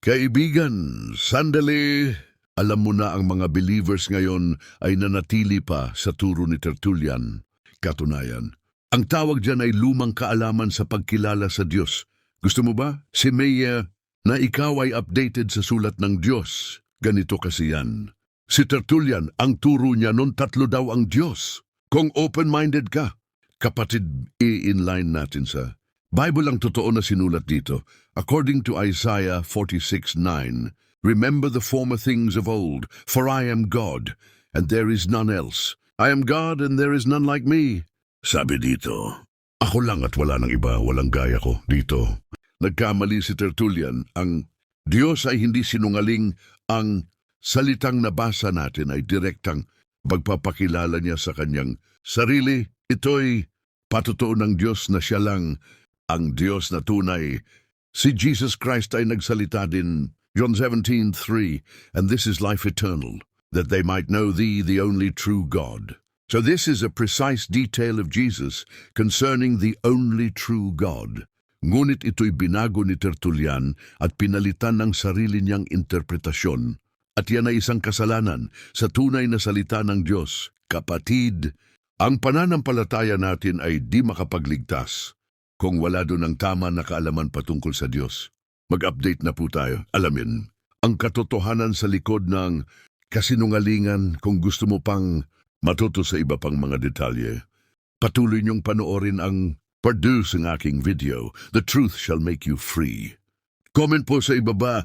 Kaibigan, sandali. Alam mo na ang mga believers ngayon ay nanatili pa sa turo ni Tertullian. Katunayan, ang tawag dyan ay lumang kaalaman sa pagkilala sa Diyos. Gusto mo ba, si Maya, na ikaw ay updated sa sulat ng Diyos? Ganito kasi yan. Si Tertullian, ang turo niya noon 3 daw ang Diyos. Kung open-minded ka, kapatid, i-inline natin sa Bible ang totoo na sinulat dito. According to Isaiah 46:9, remember the former things of old, for I am God, and there is none else. I am God, and there is none like me. Sabi dito, ako lang at wala nang iba, walang gaya ko dito. Nagkamali si Tertullian, ang Diyos ay hindi sinungaling, ang salitang nabasa natin ay direktang pagpapakilala niya sa kanyang sarili. Ito'y patotoo ng Diyos na siya lang ang Diyos na tunay. Si Jesus Christ ay nagsalita din, John 17:3, and this is life eternal, that they might know thee, the only true God. So this is a precise detail of Jesus concerning the only true God. Ngunit ito'y binago ni Tertullian at pinalitan ng sarili niyang interpretasyon. At yan ay isang kasalanan sa tunay na salita ng Diyos. Kapatid, ang pananampalataya natin ay di makapagligtas kung wala doon ang tama na kaalaman patungkol sa Diyos. Mag-update na po tayo. Alamin ang katotohanan sa likod ng kasinungalingan. Kung gusto mo pang matuto sa iba pang mga detalye, patuloy niyong panoorin ang produce ng aking video, The Truth Shall Make You Free. Comment po sa ibaba.